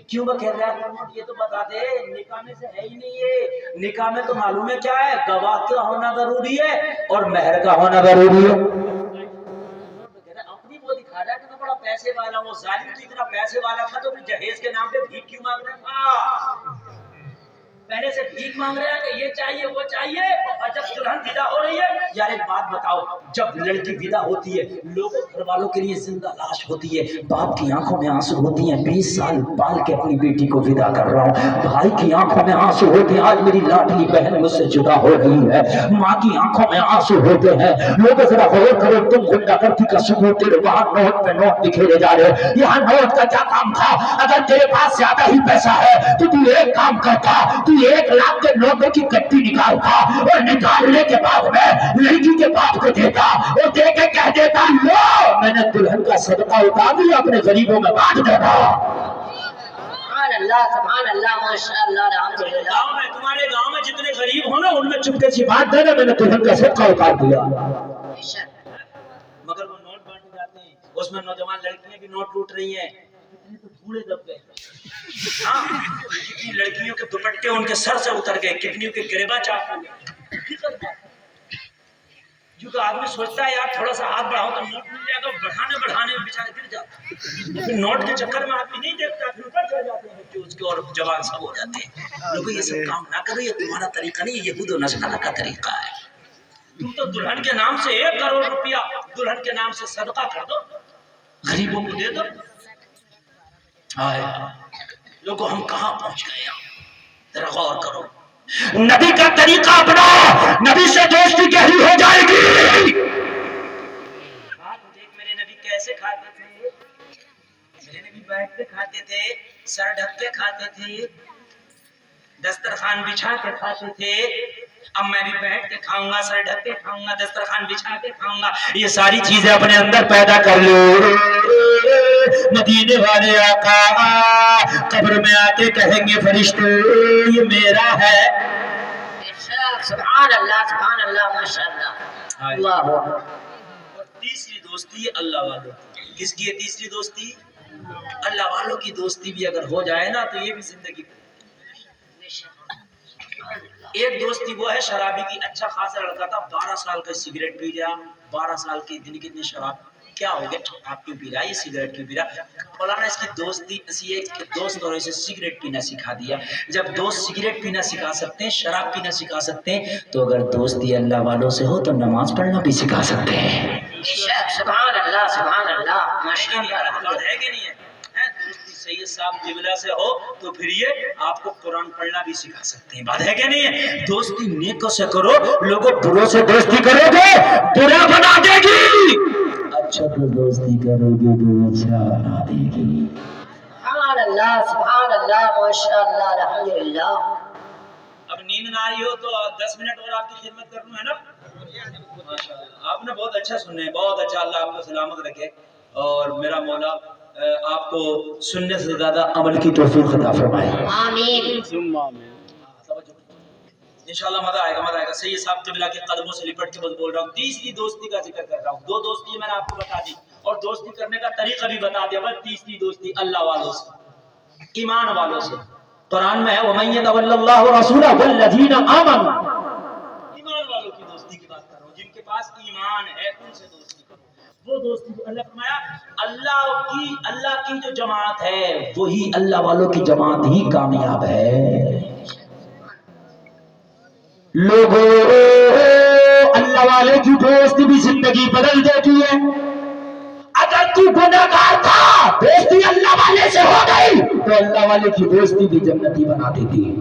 کیوں بکھیر رہا ہے؟ یہ تو بتا دے، نکاح میں سے ہے ہی نہیں یہ. نکاح میں تو معلوم ہے کیا ہے، گواہ کا ہونا ضروری ہے اور مہر کا ہونا ضروری ہے. اپنی وہ دکھا رہا ہے کہ بڑا پیسے والا، وہ ظالم تو اتنا پیسے والا تھا تو پھر جہیز کے نام پہ بھیک کیوں مانگ رہا تھا؟ پہلے سے بھیک مانگ رہے ہیں کہ یہ چاہیے وہ چاہیے. اور جب دلہن ودا ہو رہی ہے، یار ایک بات بتاؤ، جب لڑکی ودا ہوتی ہے لوگوں گھر والوں کے لیے زندہ لاش ہوتی ہے، باپ کی آنکھوں میں آنسو ہوتی ہیں، 20 سال پال کے اپنی بیٹی کو ودا کر رہا ہوں، بھائی کی آنکھوں میں آنسو ہوتے ہیں، آج میری لاڈلی بہن مجھ سے جدا ہو رہی ہے، ماں کی آنکھوں میں آنسو ہوتے ہیں. لوگ ذرا غور کرو، تم غنڈہ گردی کا ثبوت دے، وہاں نوٹ پہ نوٹ بکھیرے جا رہے. یہاں نوٹ کا کیا کام تھا؟ اگر تیرے پاس زیادہ ہی پیسہ ہے تو تو ایک کام کرتا، تو 1 لاکھ کے نوٹوں کی کٹی نکالتا اور نکالنے کے بعد میں لڑکی کے باپ کو دیتا اور دے کے کہہ دیتا، لو میں نے دلہن کا صدقہ اتار دیا، اپنے غریبوں میں بانٹ دیتا. سبحان اللہ سبحان اللہ ماشاء اللہ الحمدللہ. گاؤں میں، تمہارے گاؤں میں جتنے غریب ہو نا ان میں چپکے سے بات دینا، میں نے دلہن کا صدقہ اتار دیا. مگر وہ نوٹ بانٹے جاتے ہیں، اس میں نوجوان لڑکیاں بھی نوٹ لوٹ رہی ہیں. کتنے تو بوڑھے دب گئے، ہاں کتنی لڑکیوں کے دوپٹے ان کے سر سے اتر گئے، کتنیوں کے گریباں چاک ہو گئے. کیونکہ آدمی سوچتا ہے یار تھوڑا سا ہاتھ بڑھاؤ تو نوٹ مل جائے گا، بڑھانے میں بیچارے گر جاتا ہے. نوٹ کے چکر میں آدمی نہیں دیکھتا، پھر اوپر چڑھ جاتے ہیں بچے اس کے اور جوان سب ہو جاتے ہیں. لوگوں یہ سب کام نہ کرو، یہ تمہارا طریقہ نہیں، یہ یہود و نصارہ کا طریقہ ہے. تم تو دلہن کے نام سے 1 کروڑ روپیہ دلہن کے نام سے صدقہ کر دو، غریبوں کو دے دو. لوگوں ہم کہاں پہنچ گئے ہیں؟ ذرا غور کرو. نبی کا طریقہ اپنا، نبی سے دوستی گہری ہو جائے گی. دیکھ میرے نبی کیسے کھاتے تھے، میرے نبی بیٹھ کے کھاتے تھے، سر ڈھک کے کھاتے تھے، دسترخوان بچھا کے کھاتے تھے. اب میں بھی بیٹھ کے کھاؤں گا، سر ڈھک کے کھاؤں گا، دسترخوان بچھا کے کھاؤں گا. یہ ساری چیزیں اپنے اندر پیدا کر لو. مدینے والے آقا قبر میں آ کے کہیں گے فرشتے یہ میرا ہے. سبحان اللہ ماشاء اللہ. اللہ اور تیسری دوستی اللہ والوں کی. کس کی ہے تیسری دوستی؟ اللہ والوں کی دوستی بھی اگر ہو جائے نا تو یہ بھی زندگی. ایک دوستی وہ ہے شرابی کی. اچھا خاصا لڑکا تھا، 12 سال کا سگریٹ پی گیا. 12 سال کے دن کتنی شراب، کیا ہو گیا آپ کیوں پی رہا ہے، یہ سگریٹ کیوں پی رہا؟ مولانا اس کی دوستی ایسی ہے کہ دوست اور اسے سگریٹ پینا سکھا دیا. جب دوست سگریٹ پینا سکھا سکتے ہیں، شراب پینا سکھا سکتے ہیں، تو اگر دوستی اللہ والوں سے ہو تو نماز پڑھنا بھی سکھا سکتے ہیں. سبحان اللہ ماشاء اللہ. ہے کہ نہیں ہے؟ دوستی سید صاحب قبلہ سے ہو تو پھر یہ آپ کو قرآن پڑھنا بھی سکھا سکتے ہیں. بات ہے کہ نہیں ہے؟ دوستی نیکوں سے کرو، لوگوں بروں سے دوستی کرو گے برا بنا دے گی، اچھا تو دوستی کرو گے تو اچھا بنا دے گی. سبحان اللہ ماشاء اللہ الحمدللہ. اب نیند نہ آئی ہو تو 10 منٹ اور آپ کی خدمت کروں ہے نا. ماشاءاللہ آپ نے بہت اچھا سنے، بہت اچھا. اللہ آپ کو سلامت رکھے اور میرا مولا آپ کو سننے سے زیادہ عمل کی توفیق عطا فرمائے. آمین. انشاءاللہ مزہ آئے گا. سید صاحب قبلہ کے قدموں سے لپٹ کے بس بول رہا ہوں. تیسری دوستی کا ذکر کر رہا ہوں. 2 دوستی میں نے آپ کو بتا دی اور دوستی کرنے کا طریقہ بھی بتا دیا. بس تیسری دوستی اللہ والوں سے، ایمان والوں سے. قرآن میں ہے وَمَن يَتَوَلَّ اللَّهُ وَرَسُولَهُ وَالَّذِينَ آمَنُوا. ایمان والوں کی دوستی کی بات کر رہا ہوں، جن کے پاس ایمان ہے ان سے دوستی کرو. وہ دوستی کو اللہ فرمایا اللہ کی جو جماعت ہے وہی اللہ والوں کی جماعت ہی کامیاب ہے. لوگوں اللہ والے کی دوستی بھی زندگی بدل دیتی ہے. اگر تو گناہگار تھا دوستی اللہ والے سے ہو گئی تو اللہ والے کی دوستی بھی جنتی بنا دیتی ہے.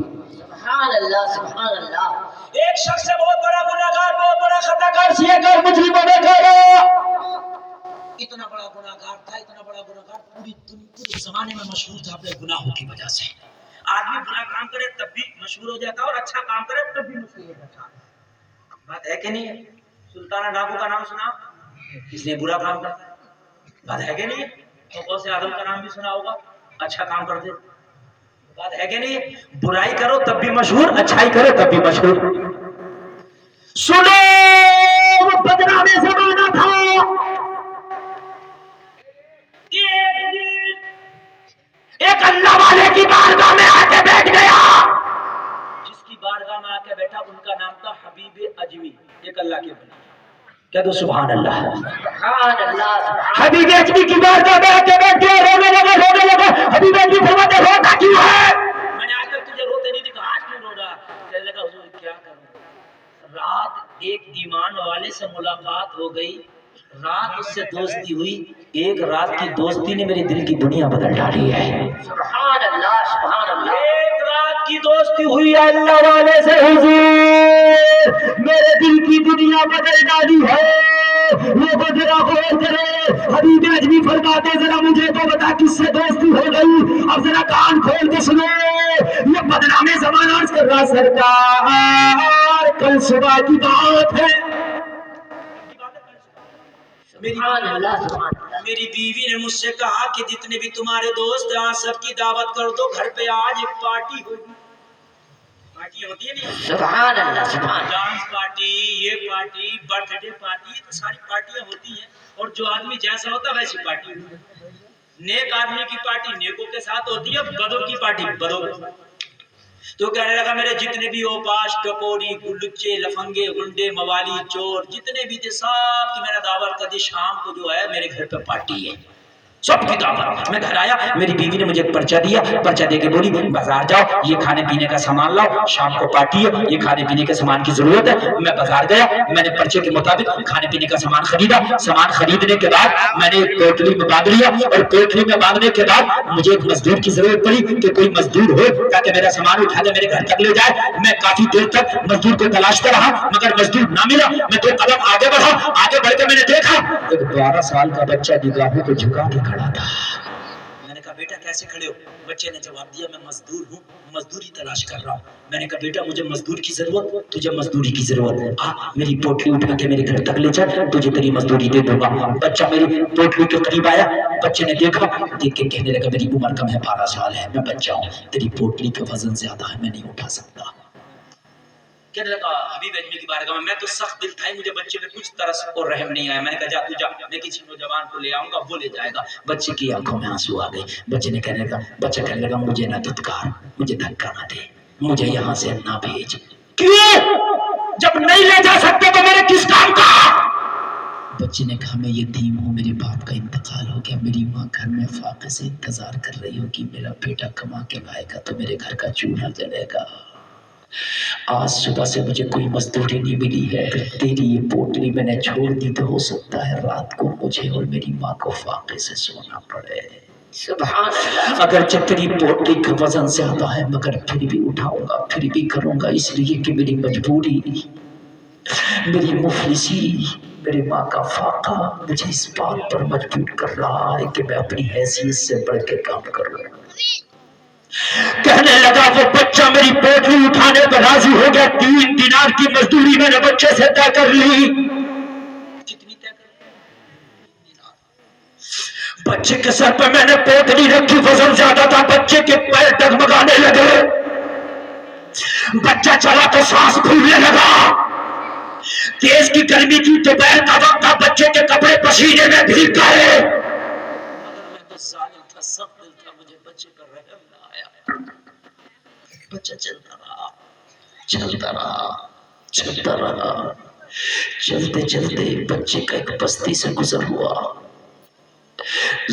سبحان اللہ. ایک شخص ہے بہت بڑا گناہگار، بہت بڑا خطاکار، سیاکار، مجرم بنے گا. اتنا بڑا گناہگار پوری زمانے میں مشہور تھا اپنے گناہوں کی وجہ سے. آدمی برا کام کرے تب بھی مشہور ہو جاتا اور اچھا کام کرے تب بھی مشہور ہو جاتا. بات ہے کہ نہیں ہے؟ سلطانہ ڈاکو کا نام سنا، اس نے برا کام کرتا. بات ہے کہ نہیں ہے؟ تو غوث اعظم کا نام بھی سنا ہوگا، اچھا کام کرتے. بات ہے کہ نہیں ہے؟ برائی کرو تب بھی مشہور، اچھائی کرو تب بھی مشہور. سنو وہ بدنام زمانہ تھا. ایک اللہ والے ایک اللہ کے بندے کہہ دو سبحان اللہ سبحان اللہ سبحان حبیب اجمی کی بات کر بیٹھے بیٹھے رونے لگا حبیب اجمی فرماتے روتا کیوں ہے؟ میں نے آج تک تجھے روتے نہیں دیکھا آج کیوں رو رہا کہنے لگا حضور کیا کروں رات ایک ایمان والے سے ملاقات ہو گئی رات اس سے دوستی ہوئی ایک رات کی دوستی نے میری دل کی دنیا بدل ڈالی ہے سبحان اللہ سبحان اللہ ایک رات کی دوستی ہوئی اللہ والے سے حضور میرے دل کی دنیا بدل ڈالی ہے وہ ذرا غور کرے حبیب اجمی فرماتے ذرا مجھے تو بتا کس سے دوستی ہو گئی اب ذرا کان کھول کے سنو یہ بدنام زمانہ عرض کر رہا سرکار کل صبح کی بات ہے سبحان اللہ سبحان اللہ میری بیوی نے مجھ سے کہا کہ جتنے بھی تمہارے دوست ہیں سب کی دعوت کر دو گھر پہ آج ایک پارٹی ہوگی پارٹی ہوتی ہے نہیں سبحان اللہ سبحان اللہ ڈانس پارٹی یہ پارٹی برتھ ڈے پارٹی تو ساری پارٹیاں ہوتی ہیں اور جو آدمی جیسا ہوتا ہے ویسی پارٹی ہوتی ہے نیک آدمی کی پارٹی نیکوں کے ساتھ ہوتی ہے بدوں کی پارٹی بدوں کے ساتھ تو کہنے لگا میرے جتنے بھی اوپاش ٹپوری گلچے لفنگے گنڈے موالی چور جتنے بھی تھے سب کی میں نے دعوت کر دی شام کو جو ہے میرے گھر پہ پارٹی ہے سب کی دعوت میں گھر آیا میری بیوی نے مجھے ایک پرچہ دیا پرچہ دے کے بولی بازار جاؤ یہ کھانے پینے کا سامان لاؤ شام کو پارٹی ہے یہ کھانے پینے کے سامان کی ضرورت ہے میں بازار گیا میں نے پرچے کے مطابق کھانے پینے کا سامان خریدا سامان خریدنے کے بعد میں نے ایک کوٹلی میں باندھ لیا اور کوٹلی میں باندھنے کے بعد مجھے ایک مزدور کی ضرورت پڑی کہ کوئی مزدور ہو تاکہ میرا سامان اٹھا دے میرے گھر تک لے جائے میں کافی دیر تک مزدور کو تلاشتا رہا مگر مزدور نہ ملا میں 2 قدم آگے بڑھا آگے بڑھ کے میں نے دیکھا ایک 12 سال کا بچہ نگاہوں کو جھکا کے کھڑا تھا میں نے کہا بیٹا کیسے کھڑے ہو بچے نے جواب دیا میں مزدور ہوں مزدوری تلاش کر رہا ہوں میں نے کہا بیٹا مجھے مزدور کی ضرورت تجھے مزدوری کی ضرورت ہے میری پوٹلی اٹھا کے میرے گھر تک لے چل تجھے تیری مزدوری دے دوں گا بچہ میری پوٹلی کے قریب آیا بچے نے دیکھا دیکھ کے کہنے لگا میری عمر کم ہے 12 سال ہے میں بچہ ہوں تیری پوٹلی کا وزن زیادہ ہے میں نہیں اٹھا سکتا کہنے لگا حبیب اجمی کی بارگاہ میں تو سخت دل تھا مجھے بچے پہ کچھ ترس اور رحم نہیں آیا میں نے کہا جا تو جا میں کسی نوجوان کو لے آؤں گا وہ لے جائے گا بچے کی آنکھوں میں آنسو آ گئے بچے نے کہنے لگا مجھے نہ دھتکار مجھے دھکا نہ دے مجھے یہاں سے نہ بھیج کیوں جب نہیں لے جا سکتے تو میرے کس کام کا بچے نے کہا میں یتیم ہوں میرے باپ کا انتقال ہو گیا میری ماں گھر میں فاقے سے انتظار کر رہی ہو کہ میرا بیٹا کما کے لائے گا تو میرے گھر کا چولہا جلے گا آج صبح سے مجھے کوئی مزدوری نہیں ملی ہے اگر تیری یہ پوٹلی میں نے چھوڑ دی تو ہو سکتا ہے رات کو مجھے اور میری ماں کو فاقے سے سونا پڑے سبحان اللہ اگرچہ تیری پوٹلی کا وزن زیادہ ہے مگر پھر بھی اٹھاؤں گا پھر بھی کروں گا اس لیے کہ میری مجبوری میری مفلسی میری ماں کا فاقہ مجھے اس بات پر مجبور کر رہا ہے کہ میں اپنی حیثیت سے بڑھ کے کام کروں کہنے لگا وہ بچہ میری پوٹلی اٹھانے پر راضی ہو گیا 3 دینار کی مزدوری میں نے بچے سے طے کر لی کتنی طے کر بچے کے سر پہ میں نے پوٹلی رکھی وزن زیادہ تھا بچے کے پیر ڈگمگانے لگے بچہ چلا تو سانس پھولنے لگا تیز کی گرمی کی دوپہر کا وقت تھا بچے کے کپڑے پسینے میں بھیگ گئے مگر میں تو ظالم تھا سخت دل تھا مجھے بچے پر رحم نہ آیا بچہ چلتا رہا چلتے چلتے بچے کا ایک بستی سے گزر ہوا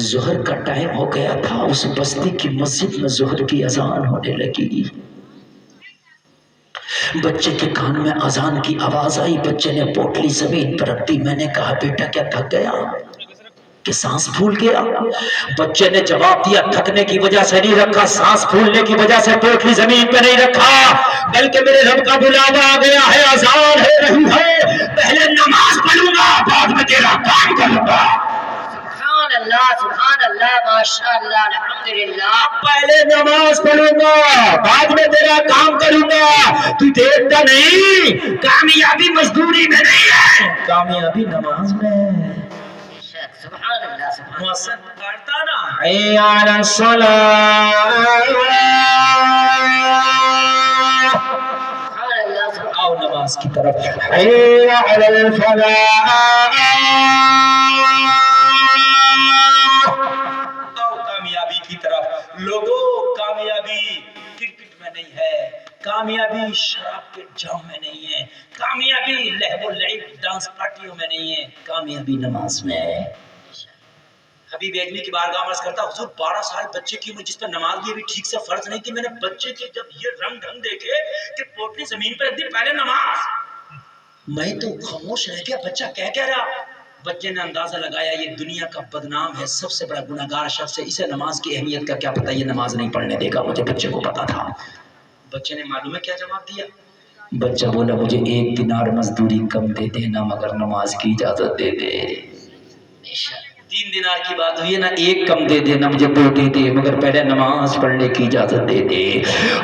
ظہر کا ٹائم ہو گیا تھا اس بستی کی مسجد میں ظہر کی اذان ہونے لگی بچے کے کان میں اذان کی آواز آئی بچے نے پوٹلی زمین پر رکھ دی میں نے کہا بیٹا کیا تھک گیا کہ سانس پھول گیا بچے نے جواب دیا تھکنے کی وجہ سے نہیں رکھا سانس پھولنے کی وجہ سے پوٹلی زمین پہ نہیں رکھا بلکہ میرے رب کا بلاوا آ گیا ہے اذان ہو رہی ہے پہلے نماز پڑھوں گا بعد میں تیرا کام کروں گا سبحان اللہ ماشاء اللہ الحمدللہ پہلے نماز پڑھوں گا بعد میں تیرا کام کروں گا تو دیکھتا نہیں کامیابی مزدوری میں نہیں ہے کامیابی نماز میں ہے سبحان اللہ سبحان موسم پکارتا نا حی علی الصلاۃ اللہ آؤ نماز کی طرف حی علی الفلاح کامیابی کی طرف لوگوں کامیابی کرکٹ میں نہیں ہے کامیابی شراب کے جام میں نہیں ہے کامیابی لہو وہ لائف ڈانس پارٹیوں میں نہیں ہے، کامیابی نماز میں ہے۔ حبیب اجمی کی بارگاہ میں عرض کرتا حضور 12 سال بچے کی عمر جس پر نماز بھی ٹھیک سے فرض نہیں تھی، میں نے بچے کے جب یہ رنگ ڈھنگ دیکھے کہ پوٹلی زمین پر رکھ دی، پہلے نماز، میں تو خاموش رہ گیا، بچہ کہہ رہا۔ بچے نے اندازہ لگایا یہ دنیا کا بدنام ہے، سب سے بڑا گناہگار شخص ہے، اسے نماز کی اہمیت کا کیا پتہ، یہ نماز نہیں پڑھنے دے گا، مجھے بچے کو پتا تھا۔ بچے نے معلوم ہے کیا جواب دیا؟ بچہ بولا مجھے 1 دینار مزدوری کم دے دینا مگر نماز کی اجازت دے دے۔ 3 دینار کی بات ہوئی یہ نہ 1 کم دے دینا، مجھے 2 دے دے مگر پہلے نماز پڑھنے کی اجازت دے دے۔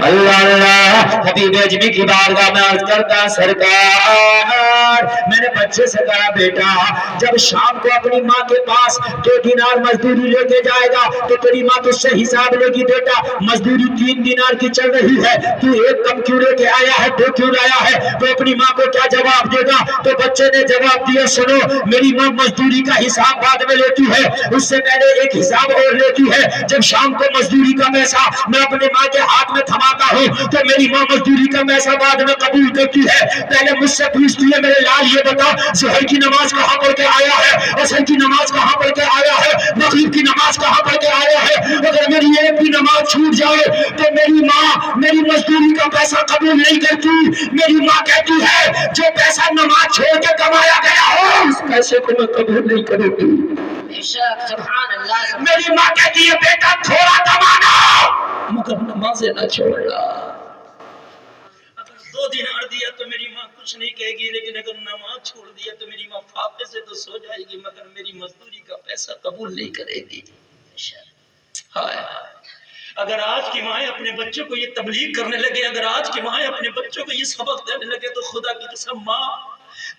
اللہ اللہ، حبیب اجمی کی بارگاہ میں عرض کرتا سرکار، میں نے بچے سے کہا بیٹا جب شام کو اپنی ماں کے پاس 2 دینار مزدوری لے کے جائے گا تو تیری ماں تجھ سے حساب لے گی، بیٹا مزدوری 3 دینار کی چل رہی ہے، تو 1 کم کیوں لے کے آیا ہے، 2 کیوں لایا ہے، تو اپنی ماں کو کیا جواب دے گا؟ تو بچے نے جواب دیا سنو، میری ماں مزدوری کا حساب بعد میں لیتی ہے، اس سے پہلے ایک حساب اور لیتی ہے، جب شام کو مزدوری کا پیسہ میں اپنے ماں کے ہاتھ میں تھماتا ہوں تو میری ماں مزدوری کا پیسہ بعد میں قبول کرتی ہے، پہلے مجھ سے پوچھتی ہے میرے لال یہ بتا ظہر کی نماز کہاں پڑھ کے آیا ہے، عصر کی نماز کہاں پڑھ کے آیا ہے، مغرب کی نماز کہاں پڑھ کے آیا ہے، اگر میری ایک بھی نماز چھوٹ جائے تو میری ماں میری مزدوری کا پیسہ قبول نہیں کرتی، میری ماں کہتی ہے جو پیسہ نماز چھوڑ کے کمایا گیا ہو اس پیسے کو میں قبول نہیں کروں گی۔ سبحان اللہ، میری ماں کہتی ہے بیٹا تھوڑا کمانا مگر نمازیں نہ چھوڑنا۔ اگر 2 دینار دیا تو میری ماں کچھ نہیں کہے گی، لیکن اگر نماز چھوڑ دیا تو میری ماں فاقے سے تو سو جائے گی مگر میری مزدوری کا پیسہ قبول نہیں کرے گی۔ ہائے اگر آج کی مائیں اپنے بچوں کو یہ تبلیغ کرنے لگے، اگر آج کی مائیں اپنے بچوں کو یہ سبق دینے لگے تو خدا کی قسم ماں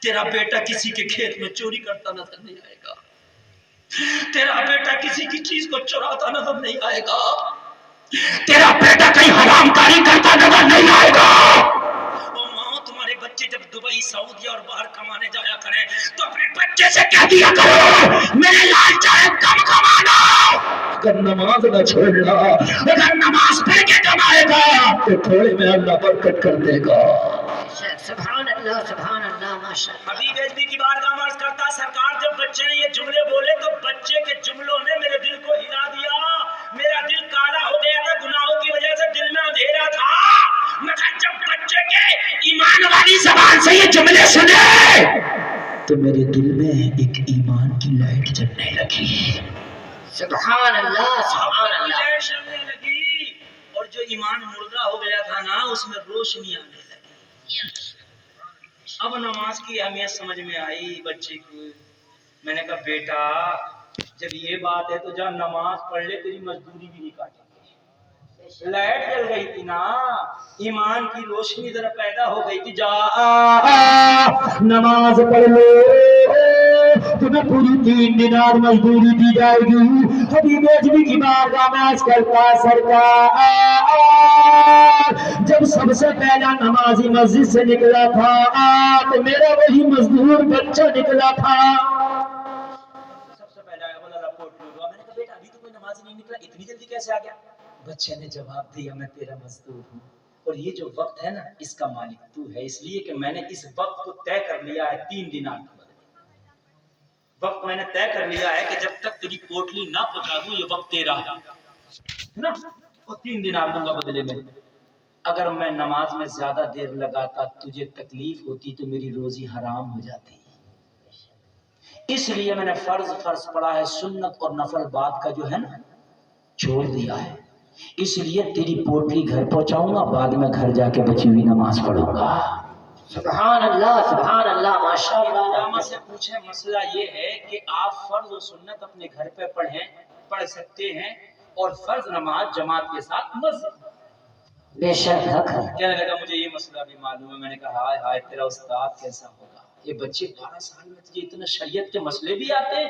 تیرا بیٹا کسی کے کھیت میں چوری کرتا نظر نہیں آئے گا، تیرا بیٹا کسی کی چیز کو چراتا نظر نہیں آئے گا، تیرا بیٹا کہیں حرام کاری کرتا نظر نہیں آئے گا۔ او ماں تمہارے بچے جب دبئی سعودیہ اور باہر کمانے جایا کریں تو اپنے بچے سے کہہ دیا کرو میرے لال چاہے کم کمانا اگر نماز نہ چھوڑنا، اگر نماز پڑھ کے کمائے گا تو تھوڑے میں اللہ برکت کر دے گا۔ سبحان اللہ، سبحان اللہ، ماشاء اللہ۔ حبیب اجمی کی بارگاہ میں عرض کرتا سرکار جب بچے نے یہ جملے بولے تو بچے کے جملوں نے میرے دل کو ہلا دیا، میرا دل کالا ہو گیا تھا، گناہوں کی وجہ سے دل میں اندھیرا تھا، مگر جب بچے کے ایمان والی زبان سے یہ جملے سنے تو میرے دل میں ایک ایمان کی لائٹ جلنے لگی۔ سبحان اللہ، سبحان اللہ۔ لائٹ جلنے لگی اور جو ایمان مردہ ہو گیا تھا نا اس میں روشنی آنے لگی۔ اب نماز کی اہمیت سمجھ میں آئی بچے کو، میں نے کہا بیٹا جب یہ بات ہے تو جا نماز پڑھ لے، تیری مزدوری بھی نہیں کاٹیں گے، لائٹ جل گئی تھی نا، ایمان کی روشنی ذرا پیدا ہو گئی تھی، جا نماز پڑھ لو تمہیں پوری 3 دینار مزدوری دی جائے گی۔ حبیب اجمی کی بارگاہ میں عرض کرتا سرکار جب سب سے پہلا نمازی مسجد سے نکلا تھا تو میرا وہی مزدور بچہ نکلا تھا۔ سب سے پہلا رپورٹ ہوا، میں نے کہا بیٹا ابھی تو کوئی نمازی نہیں نکلا، اتنی جلدی کیسے آ گیا؟ بچے نے جواب دیا میں تیرا مزدور ہوں اور یہ جو وقت ہے نا اس کا مالک تو ہے، اس لیے کہ میں نے اس وقت کو طے کر لیا ہے 3 دینار کے بدلے، وقت میں نے طے کر لیا ہے کہ جب تک تیری پوٹلی نہ پہنچا دوں یہ وقت تیرا ہے نا، اور 3 دینار دوں گا بدلے میں۔ اگر میں نماز میں زیادہ دیر لگاتا تجھے تکلیف ہوتی تو میری روزی حرام ہو جاتی، اس لیے میں نے فرض پڑھا ہے، سنت اور نفل بات کا جو ہے نا چھوڑ دیا ہے، اس لیے تیری پوٹلی گھر پہنچاؤں گا، بعد میں گھر جا کے بچی ہوئی نماز پڑھوں گا۔ سبحان اللہ، سبحان اللہ، ماشاء اللہ۔ علامہ سے پوچھے مسئلہ یہ ہے کہ آپ فرض و سنت اپنے گھر پہ پڑھ سکتے ہیں اور فرض نماز جماعت کے ساتھ مسجد۔ بے شک حق ہے۔ کہنے لگا مجھے یہ مسئلہ بھی معلوم ہے، میں نے کہا ہائے ہائے تیرا استاد کیسا ہوگا، یہ بچے 12 سال میں تجھے اتنے شریعت کے مسئلے بھی آتے ہیں۔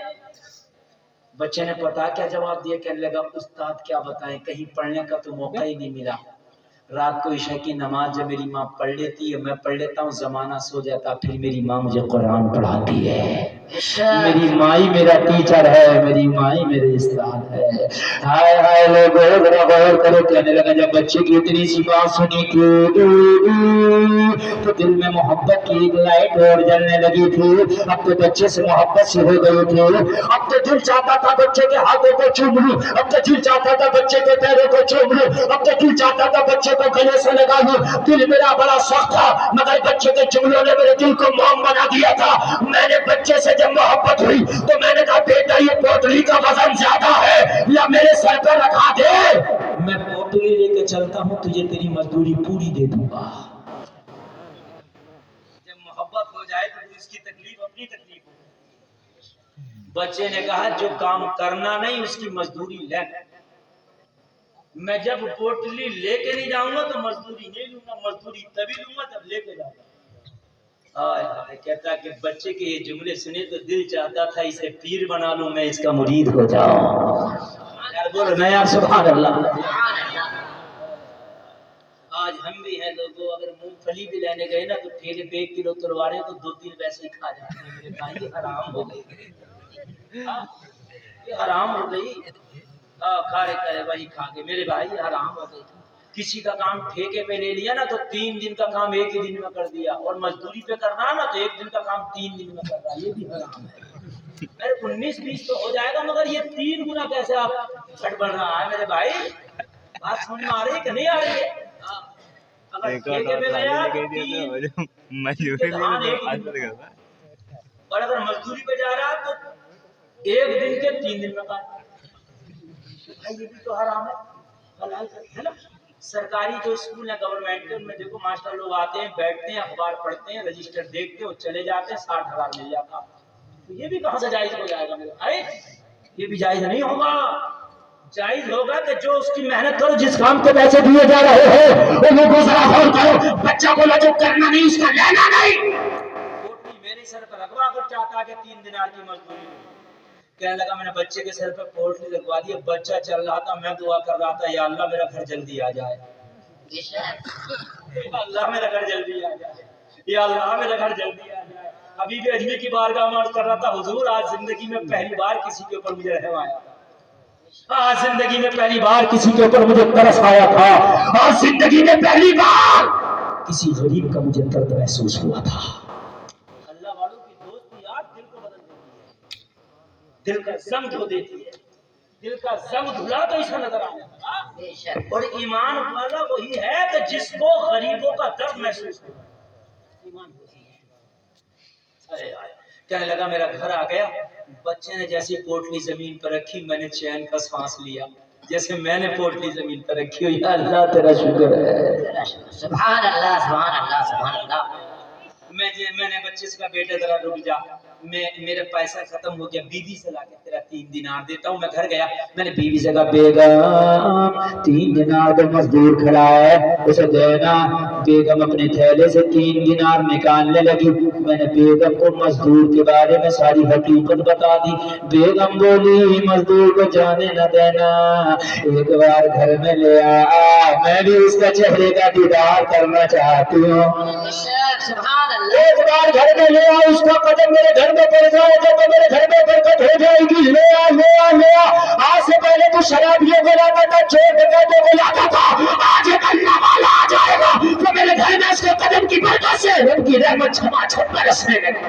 بچے نے پتا کیا جواب دیا، کہنے لگا استاد کیا بتائیں، کہیں پڑھنے کا تو موقع ہی نہیں ملا، رات کو عشاء کی نماز جب میری ماں پڑھ لیتی ہے میں پڑھ لیتا ہوں، زمانہ سو جاتا، پھر میری ماں مجھے قرآن پڑھاتی ہے۔ میری مائی میرا ٹیچر ہے، میری مائی میرے استاد ہے۔ ہائے ہائے لوگوں ذرا غور کرو، کہنے لگا جب بچے کی اتنی سی بات سنی تو دل میں محبت کی ایک لائٹ اور جلنے لگی تھی۔ اب تو بچے سے محبت سی ہو گئی تھی، اب تو دل چاہتا تھا بچے کے ہاتھوں کو چوم لوں، اب تو دل چاہتا تھا بچے کے پیروں کو چوم لوں، اب تو دل چاہتا تھا بچے کو گلے سے لگا لوں۔ دل میرا بڑا سخت تھا مگر بچے کے جملوں نے میرے دل کو موم بنا دیا تھا۔ میں نے بچے سے جب محبت ہوئی تو میں نے کہا بیٹا یہ پوٹلی کا وزن زیادہ ہے یا میرے سر پہ رکھا دے، میں پوٹلی لے کے چلتا ہوں، تجھے تیری مزدوری پوری دے دوں گا۔ جب محبت ہو جائے تو اس کی تکلیف اپنی تکلیف ہو۔ بچے نے کہا جو کام کرنا نہیں اس کی مزدوری لے، میں جب پوٹلی لے کے نہیں جاؤں گا تو مزدوری نہیں لوں گا، مزدوری تبھی لوں گا جب لے کے جاؤں گا۔ کہتا کہ بچے کے یہ جملے سنے تو دل چاہتا تھا اسے پیر بنا لوں، میں اس کا مرید ہو جاؤں۔ یار بولو نا یار سبحان اللہ۔ آج ہم بھی ہیں لوگوں، اگر مونگ پھلی بھی لینے گئے نا تو ٹھیلے پہ 1 کلو تلوارے تو 2-3 ویسے ہی کھا جاتے ہیں۔ میرے بھائی یہ حرام ہو گئی، یہ حرام ہو گئی، کھا رہے وہی کھا کے میرے بھائی یہ حرام ہو گئی۔ کسی کا کام ٹھیکے پہ لے لیا نا تو 3 دن کا کام 1 ہی دن میں کر دیا، اور مزدوری پہ کرنا نا تو 1 دن کا کام 3 دن میں کر رہا، یہ بھی حرام ہے۔ میرے 19-20 تو ہو جائے گا مگر یہ 3 گنا کیسے آپ گھٹ بڑھ رہا ہے میرے بھائی؟ بات سمجھ میں آ رہی ہے کہ نہیں آ رہی ہے؟ اگر ٹھیکے پہ گیا اور اگر مزدوری پہ جا رہا تو 1 دن کے 3 دن میں کام، یہ بھی تو حرام ہے نا۔ سرکاری جو اسکول ہیں گورنمنٹ کے، ان میں دیکھو ماسٹر لوگ آتے ہیں، بیٹھتے ہیں، اخبار پڑھتے ہیں، رجسٹر دیکھتے ہیں اور چلے جاتے ہیں، 60,000 مل جاتا۔ تو یہ بھی کہاں سے جائز ہو جائے گا میرے بھائی؟ یہ بھی جائز نہیں ہوگا۔ جائز ہوگا کہ جو اس کی محنت کرو، جس کام کے پیسے دیے جا رہے ہیں وہ لوگوں ذرا غور کرو، بچہ کو لجو کرنا نہیں، اس کا لینا نہیں۔ پوٹلی میرے سر پر رکھوا اگر چاہتا کہ 3 دینار کی مزدوری ہو۔ کہنے لگا میں نے بچے کے سر پہ پوٹلی لگوا دی، بچہ چل رہا تھا، میں دعا کر رہا تھا یا اللہ میرا گھر جلدی آ جائے، اللہ میرا گھر جلدی آ جائے، یا اللہ میرا گھر جلدی آ جائے۔ ابھی بھی اجمی کی بارگاہ میں عرض کر رہا تھا حضور آج زندگی میں پہلی بار کسی کے اوپر مجھے رحم آیا، آج زندگی میں پہلی بار کسی کے اوپر مجھے ترس آیا تھا، آج زندگی میں پہلی بار کسی غریب کا مجھے درد محسوس ہوا تھا۔ اللہ والوں کی دوستی یار دل کو بدل دیتی ہے، دل کا زنگ دھو دیتی ہے، دل کا زنگ دھلا تو ایسا نظر آنے لگا۔ اور ایمان والا وہی ہے کہ جس کو غریبوں کا درد محسوس ہو، ایمان وہی ہے۔ کہنے لگا میرا گھر آ گیا، بچے نے جیسے پوٹلی زمین پر رکھی میں نے چین کا سانس لیا، جیسے میں نے پوٹلی زمین پر رکھی ہو، یا اللہ تیرا شکر ہے، سبحان اللہ سبحان اللہ سبحان اللہ۔ میں نے بچے سے کہا بیٹا ذرا رک جا، میرا پیسہ ختم ہو گیا، بیوی سے لا کے تیرا 3 دینار دیتا ہوں۔ میں گھر گیا، میں نے بیوی سے کہا بیگم 3 دینار تو مزدور کھڑا ہے اسے دینا۔ بیگم اپنے تھیلے سے 3 دینار نکالنے لگی، میں نے بیگم کو مزدور کے بارے میں ساری حقیقت بتا دی۔ بیگم بولی مزدور کو جانے نہ دینا، ایک بار گھر میں لے آ، میں بھی اس کا چہرے کا دیدار کرنا چاہتی ہوں۔ سبحان اللہ۔ ایک بار گھر میں لے آ، اس کا قدم میرے گھر میں پڑ جائے گا تو میرے گھر میں برکت ہو جائے گی۔ لے آ لے آ لے آ، آج سے پہلے تو شرابیوں کو لاتا تھا، چور ڈکیتوں کو لاتا تھا، آج ایک اللہ والا آ جائے گا تو میرے گھر میں اس کے قدم کی برکت سے ان کی رحمت چھما چھپ برسنے لگے۔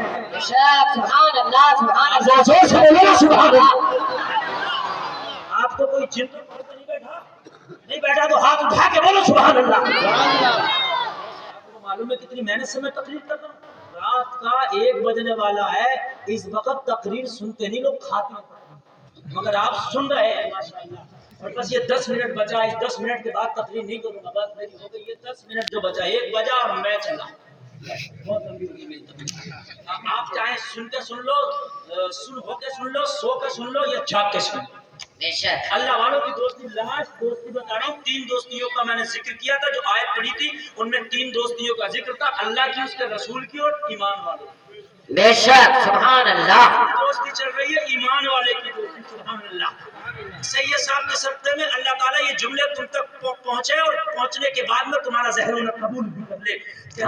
سبحان اللہ سبحان اللہ زور سے بولو نا سبحان اللہ۔ آپ کو کوئی جن نہیں بیٹھا، نہیں بیٹھا تو ہاتھ اٹھا کے بولو سبحان اللہ۔ معلوم ہے کتنی محنت سے میں تقریر کر رہا ہوں، رات کا 1 بجنے والا ہے، اس وقت تقریر سنتے نہیں لوگ کھاتے ہیں، مگر آپ سن رہے ہیں ماشاءاللہ۔ اور بس یہ 10 منٹ بچا، اس 10 منٹ کے بعد تقریر نہیں کروں گا، بس میری ہو گئی یہ 10 منٹ جو بچا، 1 بجا اور میں چلا، بہت لمبی ہوگی میری تقریر۔ آپ چاہیں سن کے سن لو، سن ہو کے سن لو، سو کے سن لو یا جاگ کے سن لو۔ اللہ والوں کی دوستی، لاسٹ دوستی بتا رہا ہوں، 3 دوستیوں کا میں نے ذکر کیا تھا، جو آیت پڑھی تھی ان میں 3 دوستیوں کا ذکر تھا، اللہ کی، اس کے رسول کی اور ایمان والوں۔ بے شک سبحان اللہ دوستی چل رہی ہے ایمان والے کی دوستی. سبحان اللہ. سید صاحب کے صدقے میں اللہ تعالیٰ یہ جملے تم تک پہنچے اور پہنچنے کے بعد میں تمہارا زہر انہیں قبول بھی کر لے.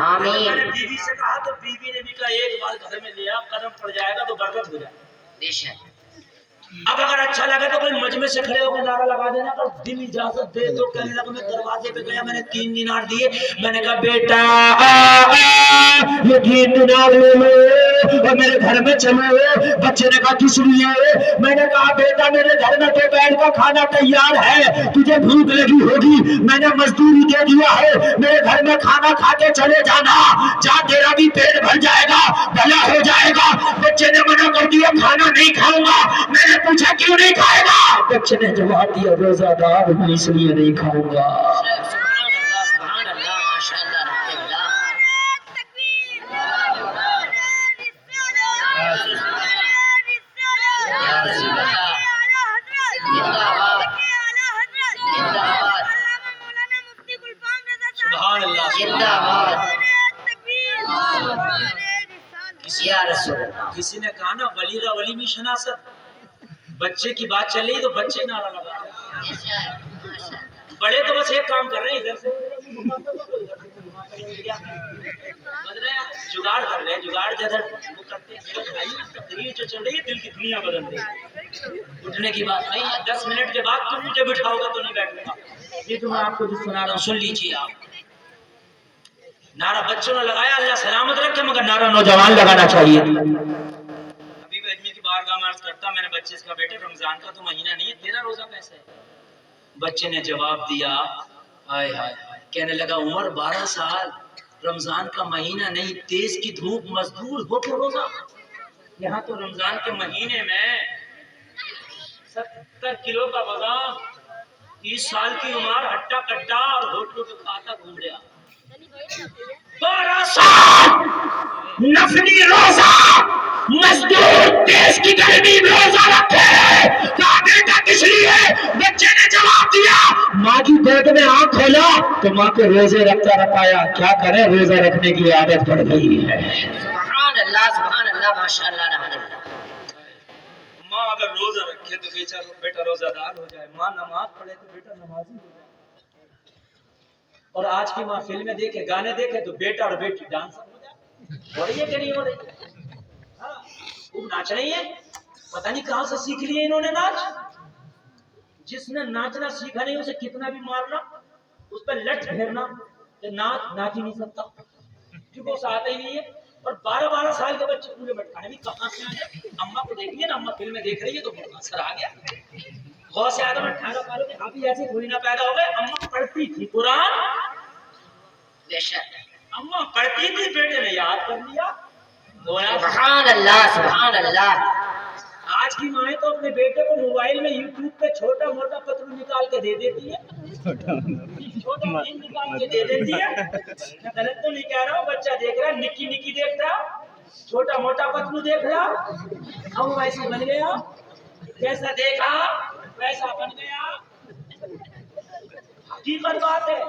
آمین. میں نے بیوی سے کہا تو بیوی نے بھی کہا ایک بار گھر میں لیا قدم پڑ جائے گا تو برکت ہو جائے گا. بے شک اب اگر اچھا لگا تو کوئی مجمع سے کھڑے ہو کے نعرہ لگا دینا پر دل اجازت دے تو کہنے لگا میں دروازے پہ گیا میں نے 3 دینار دیے میں نے کہا بیٹا یہ 3 دینار لے لو اور میرے گھر میں چلو. بچے نے کہا کس لیے؟ میں نے کہا بیٹا میرے گھر میں تو بیٹھ کا کھانا تیار ہے تجھے بھوک لگی ہوگی میں نے مزدوری دے دیا ہے میرے گھر میں کھانا کھا کے چلے جانا جہاں تیرا بھی پیٹ بھر جائے گا بھلا ہو جائے گا. بچے نے منع کر دیا کھانا نہیں کھاؤں گا. میں نے پوچھا کیوں نہیں کھائے گا؟ بچے نے جواب دیا روزہ دار ہوں اس لیے نہیں کھاؤں گا. سبحان اللہ ماشاء اللہ الحمد للہ سبحان اللہ. زندہ باد یا رسول اللہ. کسی نے کہا نا ولی را ولی میں شناست بچے کی بات چل رہی تو بچے نعرہ لگا رہے ہیں. بڑے تو بس ایک کام کر رہے ہیں ادھر سے جگاڑ کر رہے ہیں جگاڑ جدھر وہ کرتے ہیں. تقریر جو چل رہی ہے دل کی دنیا بدل رہی ہے. اٹھنے کی بات نہیں ہے 10 منٹ کے بعد تم مجھے بٹھاؤ گا تو نہیں بیٹھوں گا. یہ تو میں آپ کو جو سنا رہا ہوں سن لیجیے آپ. نعرہ بچوں نے لگایا اللہ سلامت رکھے مگر نعرہ نوجوان لگانا چاہیے. ابھی میں آدمی کی بارگاہ میں عرض کرتا میں نے بچے سے کہا بیٹے رمضان کا تو مہینہ نہیں ہے تیرا روزہ کیسے ہے؟ بچے نے جواب دیا ہائے ہائے ہائے کہنے لگا عمر 12 سال رمضان کا مہینہ نہیں تیز کی دھوپ مزدور ہو کے روزہ. یہاں تو رمضان کے مہینے میں 70 کلو کا وزن 30 سال کی عمر ہٹا کٹا اور ہوٹلوں پہ کھاتا گھوم رہا. 12 سال نفلی روزہ مزدور تیز کی گرمی میں روزہ رکھے. کہا بیٹا کس لیے؟ بچے نے جواب دیا ماں کی گود میں آنکھ کھولا تو ماں کو روزے رکھتا رکھایا. کیا کرے روزہ رکھنے کی عادت پڑ گئی ہے. سبحان اللہ ماشاء اللہ الحمد للہ. ماں اگر روزہ رکھے تو بیٹا روزہ دار ہو جائے. ماں نماز پڑھے تو بیٹا نمازی ہو جائے. اور آج کی محفل میں دیکھے گانے دیکھے تو بیٹا اور بیٹی ڈانسر ہو جائے. ہو رہی ہے کہ نہیں ہو رہی؟ ہاں خوب ناچ رہی ہے. پتہ نہیں کہاں سے سیکھ لیے انہوں نے ناچ. جس نے ناچنا سیکھا نہیں اسے کتنا بھی مارنا اس پہ لٹ پھیرنا ناچ ہی نہیں سکتا کیونکہ اسے آتا ہی نہیں ہے. اور 12 سال کے بچے پورے بٹکانے بھی کہاں سے آ گئے. اماں کو دیکھ لیا نا اماں فلم میں دیکھ رہی ہے تو اثر آ گیا. غوث اعظم 18 سالوں کے ابھی ایسے تھوڑی نہ پیدا ہو گئے. اماں پڑھتی تھی قرآن بے شک اماں پڑھتی تھی بیٹے نے یاد کر لیا. سبحان اللہ. آج کی مائیں تو اپنے بیٹے کو موبائل میں یوٹیوب پہ چھوٹا موٹا پتلو نکال کے دے دیتی ہے. چھوٹا نکال کے دے دیتی ہے. میں غلط تو نہیں کہہ رہا ہوں. بچہ دیکھ رہا نکی نکی دیکھ رہا چھوٹا موٹا پتلو دیکھ رہا اب ویسے بن گیا. جیسا دیکھا ویسا بن گیا. حقیقت بات ہے.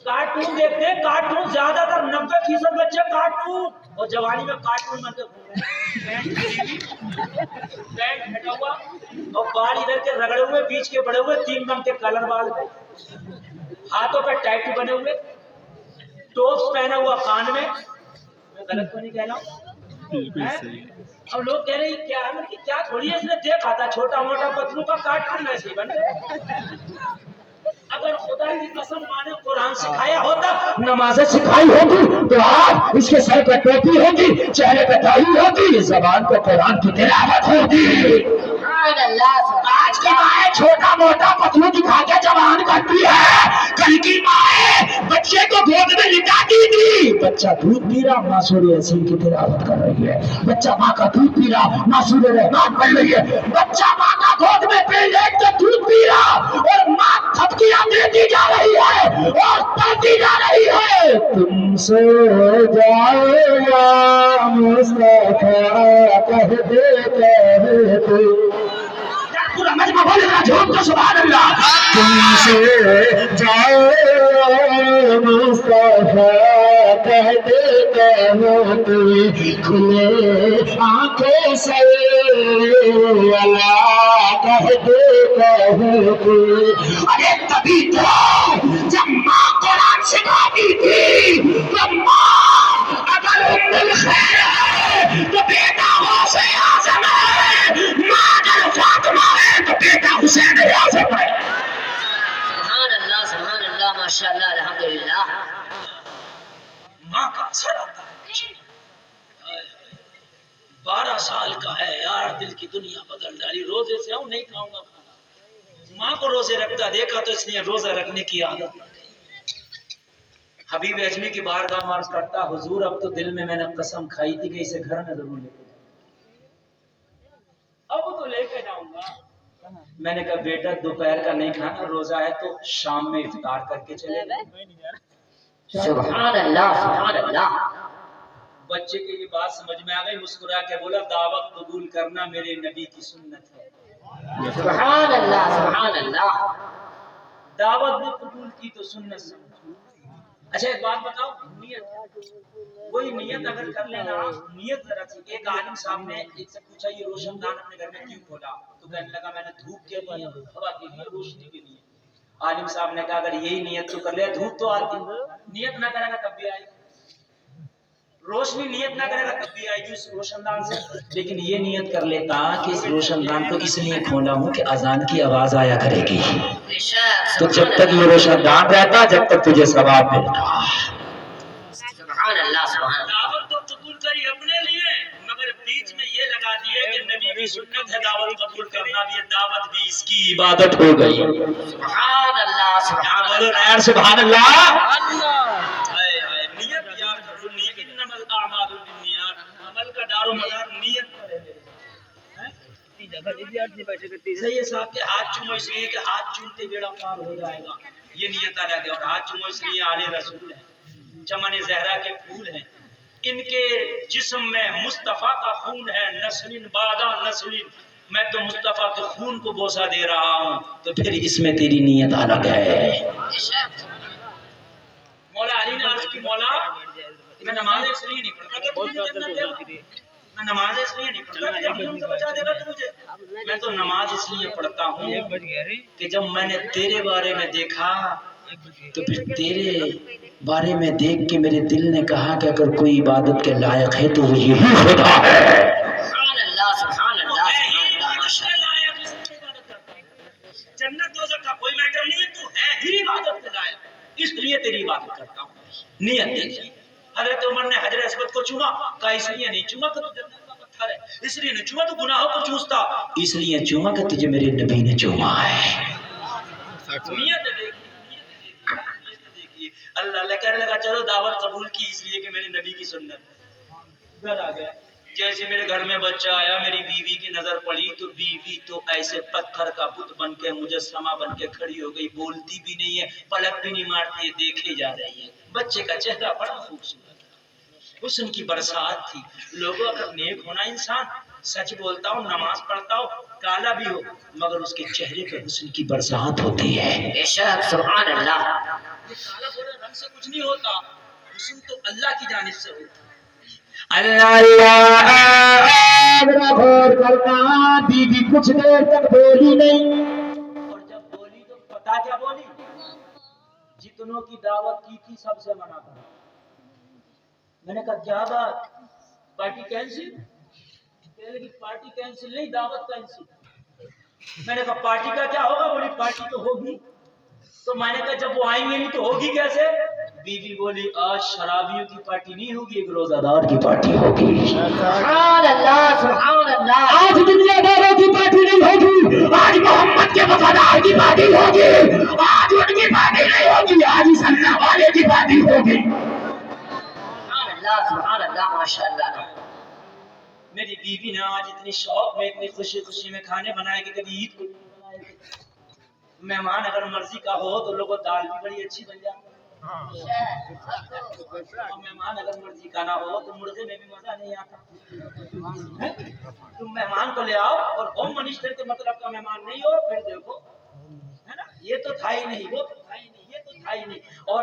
کارٹون دیکھتے ہیں کارٹون زیادہ تر 90% بچے کارٹون اور جوانی میں کارٹون بن کے گھوم رہے ہیں. پینٹ پھٹا ہوا اور بال ادھر کے رگڑے ہوئے بیچ کے بڑے ہوئے 3 رنگ کے کلر بال ہاتھوں پہ ٹیٹو بنے ہوئے ٹوپس پہنا ہوا کان میں. میں غلط تو نہیں کہہ رہا ہوں. اب لوگ کہہ رہے ہیں کیا تھوڑی ہے اس نے دیکھا تھا چھوٹا موٹا پتلو کا کارٹون ویسے ہی بن گیا. اگر خدا کی قسم مانے قرآن سکھایا ہوتا نمازیں سکھائی ہوتی تو آج اس کے سر پہ ٹوپی ہوتی چہرے پہ داڑھی ہوتی زبان پہ قرآن کی تلاوت ہوتی. آج کی مائیں چھوٹا موٹا پتلو دکھا کے جوان کرتی ہے. کل کی مائیں بچے کو گود میں لٹاتی تھی. بچہ دودھ پی رہا ماں سورہ یاسین کی تلاوت کر رہی ہے. بچہ ماں کا دودھ پی رہا ماں سورہ رحمان پڑھ رہی ہے. بچہ ماں کا گود میں لیٹ کے دودھ پی رہا اور ماں تھپکیاں دیتی جا رہی ہے اور پڑھتی جا رہی ہے. تم سو جاؤ یا مصطفیٰ کہتے پورا مجمع بولے گا جھوم تو سبحان اللہ. تم سے جاؤ مصطفیٰ کہتے کہو کوئی کھلے آنکھیں سے اللہ کہتے کہو کوئی. ارے تبھی تو جب ماں قرآن سکھاتی تھی تو ماں اگر ام الخیر ہے تو بیٹا غوث اعظم ہے، ماں اگر فاطمہ ہے تو بیٹا حسین اعظم ہے. سبحان اللہ ماشاء اللہ الحمدللہ. ماں کا اثر آتا ہے. 12 سال کا ہے یار، دل کی دنیا بدل ڈالی. روزے سے ہوں نہیں کھاؤں گا کھانا. ماں کو روزے رکھتا دیکھا تو اس لیے روزہ رکھنے کی عادت. حبیب اجمی کی بارگاہ میں عرض کرتا حضور اب تو دل میں نے قسم کھائی تھی کہ اسے گھر میں ضرور لے کے جاؤں، اب تو لے کے جاؤں گا. میں نے کہا بیٹا دوپہر کا نہیں کھانا، روزہ ہے تو شام میں افطار کر کے چلے گئے. سبحان اللہ سبحان اللہ. بچے کی یہ بات سمجھ میں آ گئی، مسکرا کے بولا دعوت قبول کرنا میرے نبی کی سنت ہے. سبحان اللہ سبحان اللہ. دعوت بھی قبول کی تو سنت سمجھ. اچھا ایک بات بتاؤ، نیت کوئی نیت اگر کر لینا، نیت ذرا سی. ایک عالم صاحب نے ایک سے پوچھا یہ روشن دان اپنے گھر میں کیوں کھولا؟ تو کہنے لگا میں نے دھوپ کے لیے، ہوا کے لیے، روشنی کے لیے. عالم صاحب نے کہا اگر یہی نیت تو کر لیا، دھوپ تو آتی، نیت نہ کرے گا تب بھی آئے گی. روشنی نیت نہ کرے گا تب بھی آئے گی اس روشن دان سے. لیکن یہ نیت کر لیتا کہ اس روشن دان کو اس لیے کھولا ہوں کہ اذان کی آواز آیا کرے گی، تو جب تک یہ روشن دان رہتا جب تک تجھے ثواب ملتا. سبحان اللہ سبحان اللہ. دعوت تو قبول کری اپنے لیے، مگر بیچ میں یہ لگا دیے کہ نبی کی سنت ہے دعوت قبول کرنا بھی، دعوت بھی اس کی عبادت ہو گئی. سبحان اللہ سبحان بولو اللہ. یار سبحان اللہ. نیت یاد کرو، نیت انما الاعمال بالنیات، عمل کا دار و مدار نیت پر ہے. صحیح ہے صاحب کہ ہاتھ چومو اس لیے کہ ہاتھ چومتے بیڑا پار ہو جائے گا، یہ نیت آ جاتی ہے. اور ہاتھ چومو اس لیے آل رسول ہے، چمن زہرا کے پھول ہیں، ان کے جسم میں مصطفیٰ کا خون ہے. نسل بعد نسل، میں تو مصطفیٰ کے خون کو بوسہ دے رہا ہوں، تو پھر اس میں تیری نیت الگ ہے. مولا علی نے عرض کی مولا میں نماز اس لیے نہیں پڑھتا کہ تجھے جنت دے گا، میں نماز اس لیے نہیں پڑھتا کہ جہنم سے بچا دے گا تو مجھے. میں تو نماز اس لیے پڑھتا ہوں کہ جب میں نے تیرے بارے میں دیکھا تو پھر تیرے بارے میں دیکھ کے میرے دل نے کہا کہ اگر کوئی عبادت کے لائق ہے تو وہ یہی خدا ہے. سبحان اللہ سبحان اللہ سبحان اللہ ماشاء اللہ. جنت دوزخ کا کوئی میٹر نہیں ہے، تو ہے ہی عبادت کے لائق، اس لیے تیری عبادت کرتا ہوں. نیت دیکھیے، حضرت عمر نے حجر اسود کو چوما، کہا اس لیے نہیں چوما کہ تو جنت کا پتھر ہے، اس لیے نہیں چوما تو گناہوں کو چوستا، اس لیے چوما کہ تجھے میرے نبی نے چوما ہے. نیت دیکھیے. اللہ کہنے لگا چلو دعوت قبول کی اس لیے کہ میرے نبی کی سنت ہے. گھر آ گیا، جیسے میرے گھر میں بچہ آیا میری بیوی کی نظر پڑی تو بیوی تو ایسے پتھر کا بت بن کے مجسمہ بن کے کھڑی ہو گئی، بولتی بھی نہیں ہے، پلک بھی نہیں مارتی ہے، دیکھے جا رہی ہے. بچے کا چہرہ بڑا خوبصورت، حسن کی برسات تھی. لوگوں اگر نیک ہونا انسان سچ بولتا ہو، نماز پڑھتا ہو، کالا بھی ہو مگر اس کے چہرے پہ حسن کی برسات ہوتی ہے. بے شک سبحان اللہ. یہ کالا گورا رنگ سے کچھ نہیں ہوتا، حسن تو اللہ کی جانب سے ہوتا. اللہ غور کرنا، بیوی کچھ دیر تک بولی نہیں، اور جب بولی تو پتا کیا بولی؟ جتنوں کی دعوت کی تھی سب سے منع کرا. میں نے کہا کیا بات، پارٹی کینسل؟ کہنے لگی پارٹی کینسل نہیں، دعوت کینسل. میں نے کہا پارٹی کا کیا ہوگا؟ بولی پارٹی تو ہوگی. تو میں نے کہا جب وہ آئیں گے نہیں تو ہوگی کیسے؟ بیوی بولی آج شرابیوں کی پارٹی نہیں ہوگی، ایک روزہ دار کی پارٹی ہوگی. سبحان اللہ سبحان اللہ. آج دنیا داروں کی پارٹی نہیں ہوگی، آج محمد کے وفادار کی پارٹی ہوگی. آج ان کی پارٹی نہیں ہوگی، آج اس اللہ والے کی پارٹی ہوگی. سبحان اللہ سبحان اللہ ماشاء اللہ. میری بیوی نے آج اتنی شوق میں اتنی خوشی خوشی میں کھانے بنائے کہ کبھی عید کو نہیں بنائے. مہمان اگر مرضی کا ہو تو لوگوں دال بھی بڑی اچھی بن جاتی، اور مہمان اگر مرضی کا نہ ہو تو مرغے میں بھی مزہ نہیں آتا. تم مہمان کو لے آؤ اور ہوم منسٹر کے مطلب کا مہمان نہیں ہو، پھر دیکھو ہے نا یہ تو تھا ہی نہیں، وہ تو تھا ہی نہیں، یہ تو تھا ہی نہیں. اور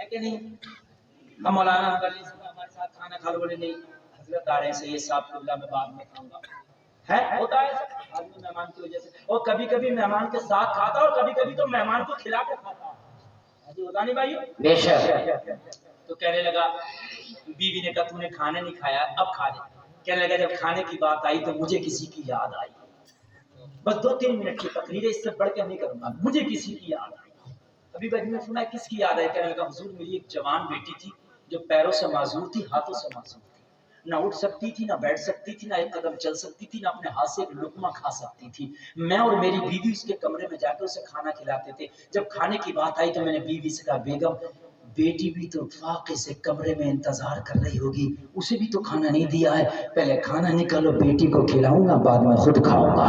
ہے کہ نہیں؟ ہم مولانا غنی صاحب ہمارے ساتھ کھانا کھا لو، بولے نہیں حضرت آ رہے ہیں سید صاحب کو اللہ میں بعد میں کھاؤں گا. ہے ہوتا ہے آدمی مہمان کی وجہ سے، اور کبھی کبھی مہمان کے ساتھ کھاتا اور کبھی کبھی تو مہمان کو کھلا کے کھاتا. ایسے ہوتا نہیں بھائی؟ بے شک. تو کہنے لگا، بیوی نے کہا تو نے کھانا نہیں کھایا اب کھا لے. کہنے لگا جب کھانے کی بات آئی تو مجھے کسی کی یاد آئی. بس 2-3 منٹ کی تقریر ہے، اس سے بڑھ کے نہیں کروں گا. مجھے کسی کی یاد آئی. ابھی بھائی نے سنا کس کی یاد آئی؟ کہنے لگا حضور میری ایک جوان بیٹی تھی جو پیروں سے معذور تھی، ہاتھوں سے معذور تھی، نہ اٹھ سکتی تھی، نہ بیٹھ سکتی تھی، نہ ایک قدم چل سکتی تھی، نہ اپنے ہاتھ سے ایک لقمہ کھا سکتی تھی. میں اور میری بیوی اس کے کمرے میں جا کے اسے کھانا کھلاتے تھے. جب کھانے کی بات آئی تو میں نے بیوی سے کہا بیگم بیٹی بھی تو فاقے سے کمرے میں انتظار کر رہی ہوگی، اسے بھی تو کھانا نہیں دیا ہے، پہلے کھانا نکالو بیٹی کو کھلاؤں گا بعد میں خود کھاؤں گا.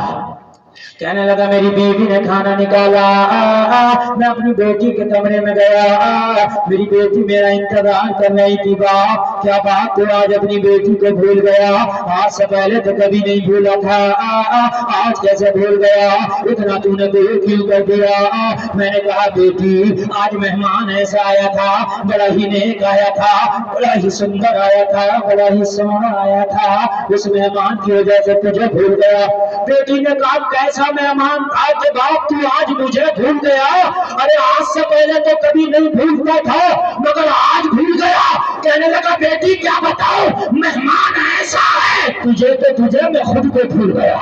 کہنے لگا میری بیوی نے کھانا نکالا، میں اپنی بیٹی کے کمرے میں گیا، میری بیٹی میرا انتظار کر رہی تھی. باپ کیا بات تو آج اپنی بیٹی کو بھول گیا؟ آج سے پہلے تو کبھی نہیں بھولا تھا، آج کیسے بھول گیا؟ اتنا تو نے دیر کیوں کر دیا؟ میں نے کہا بیٹی آج مہمان ایسا آیا تھا، بڑا ہی نیک آیا تھا، بڑا ہی سندر آیا تھا، بڑا ہی سونا آیا تھا، اس مہمان کی وجہ سے تجھے بھول گیا. بیٹی نے کہا کیسا مہمان تھا کہ باپ تو آج مجھے بھول گیا؟ ارے آج سے پہلے تو کبھی نہیں بھولتا تھا مگر آج بھول گیا. کہنے لگا بیٹی کیا بتاؤ، مہمان ایسا ہے تجھے میں خود کو بھول گیا.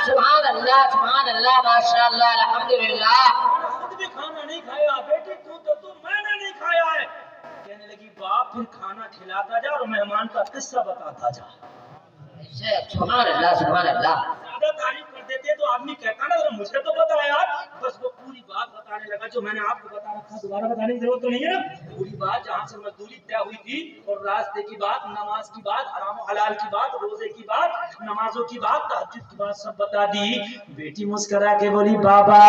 سبحان اللہ ماشاء اللہ الحمدللہ. خود بھی کھانا نہیں کھایا، بیٹی تو میں نے نہیں کھایا ہے. کہنے لگی باپ پھر کھانا کھلاتا جا اور مہمان کا قصہ بتاتا جا. سبحان اللہ. زیادہ تعریف کر دیتے تو آدمی کہتا نا مجھے تو پتا ہے یار. بس وہ پوری بات بتانے لگا جو میں نے آپ کو بتا رکھا، دوبارہ بتانے کی ضرورت تو نہیں ہے نا. پوری بات جہاں سے مزدوری طے ہوئی تھی اور راستے کی بات، نماز کی بات، حرام و حلال کی بات، روزے کی بات، نمازوں کی بات، تہجد کی بات سب بتا دی. بیٹی مسکرا کے بولی بابا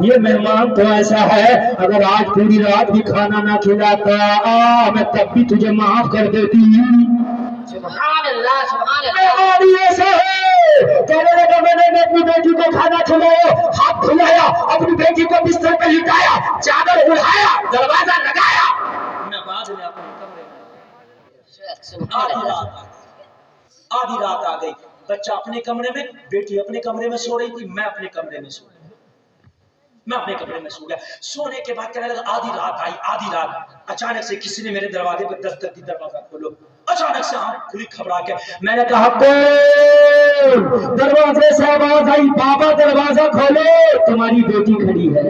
یہ مہمان تو ایسا ہے اگر آج پوری رات بھی کھانا نہ کھلاتا میں تب بھی تجھے معاف کر دیتی. سبحان اللہ. ایسا ہے کہنے لگا میں نے اپنی بیٹی کو کھانا کھلایا، ہاتھ دھلایا، اپنی بیٹی کو بستر پہ لٹایا، چادر اڑایا، دروازہ لگایا، میں بعد میں اپنے کمرے میں. آدھی رات آ گئی، بچہ اپنے کمرے میں، بیٹی اپنے کمرے میں سو رہی تھی، میں اپنے کمرے میں سو گیا. سونے کے بعد کہنے لگا آدھی رات آئی، آدھی رات اچانک سے کسی نے میرے دروازے پر دستک دی، دروازہ کھولو. اچانک سے آنکھ کھلی گھبرا کے میں نے کہا کون؟ دروازے سے آواز آئی بابا دروازہ کھولو تمہاری بیٹی کھڑی ہے.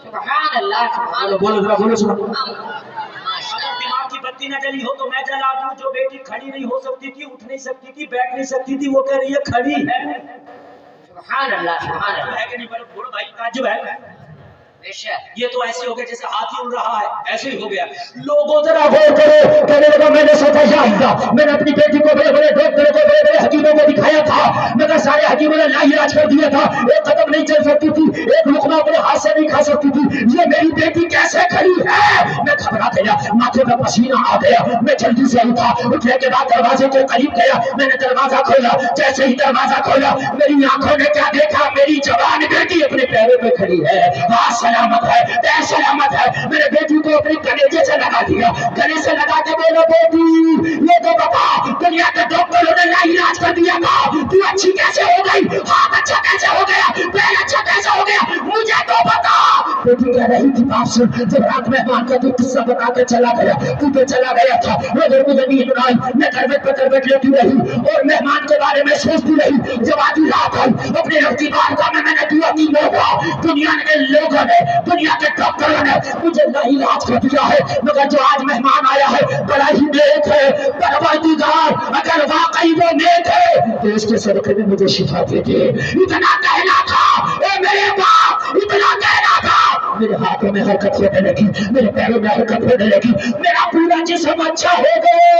سبحان اللہ. بولو ذرا بولو سبحان. اگر دماغ کی بتی نہ جلی ہو تو میں جلا دوں. جو بیٹی کھڑی نہیں ہو سکتی تھی، اٹھ نہیں سکتی تھی، بیٹھ نہیں سکتی تھی، وہ کہہ رہی ہے کھڑی ہے. سبحان اللہ. ہے کہ نہیں بولو بھائی تعجب ہے. یہ تو ایسے ہو گیا جیسے ہاتھی اڑ رہا ہے، ایسے ہی ہو گیا. لوگوں ذرا غور کرو. کہنے لگا میں نے سوچا یا اللہ میں نے اپنی بیٹی کو بڑے بڑے ڈاکٹروں کو بڑے بڑے حکیموں کو دکھایا تھا مگر سارے حکیموں نے لا علاج کر دیا تھا. ایک قدم نہیں چل سکتی تھی، ایک لقمہ اپنے ہاتھ سے نہیں کھا سکتی تھی. یہ میری بیٹی کیسے کھڑی ہے؟ میں گھبرا گیا، ماتھے میں پسینہ آ گیا. میں جلدی سے اٹھا، اٹھنے کے بعد دروازے کے قریب گیا. میں نے دروازہ کھولا. جیسے ہی دروازہ کھولا میری آنکھوں نے کیا دیکھا؟ میری جوان بیٹی اپنے پیروں پہ کھڑی ہے، سلامت ہے، سلامت ہے. میرے بیٹی کو اپنے کلیجے سے لگا دیا، گلے سے لگا کے بولا بیٹی یہ تو بتا دنیا کے ڈاکٹروں نے لا علاج کر دیا تھا، تو اچھی کیسے ہو گئی؟ ہاتھ اچھا کیسے ہو گیا؟ پیر اچھا کیسے ہو گیا؟ مجھے تو بتا. بیٹی کہہ رہی تھی باپ سے جب رات مہمان کا تو قصہ بتا کے چلا گیا، تو پہ چلا گیا تھا، مگر مجھے نیند نہ آئی. میں کروٹ پہ کروٹ لیٹی رہی اور مہمان کے بارے میں سوچتی رہی. جب آدھی رات آئی اپنے رب کی بارگاہ میں نے دعا کی مولا دنیا کے لوگوں نے، دنیا کے ڈاکٹروں نے مجھے لا علاج کر دیا ہے مگر جو آج مہمان آیا ہے بڑا ہی نیک ہے، پروردگار اگر واقعی وہ نیک ہے تو اس کے صدقے میں مجھے شفا دے دے. اتنا کہنا تھا اے میرے باپ، اتنا کہنا تھا. میرے ہاتھوں میں حرکت ہونے لگی، میرے پیروں میں حرکت ہونے لگی، میرا پورا جسم اچھا ہو گیا.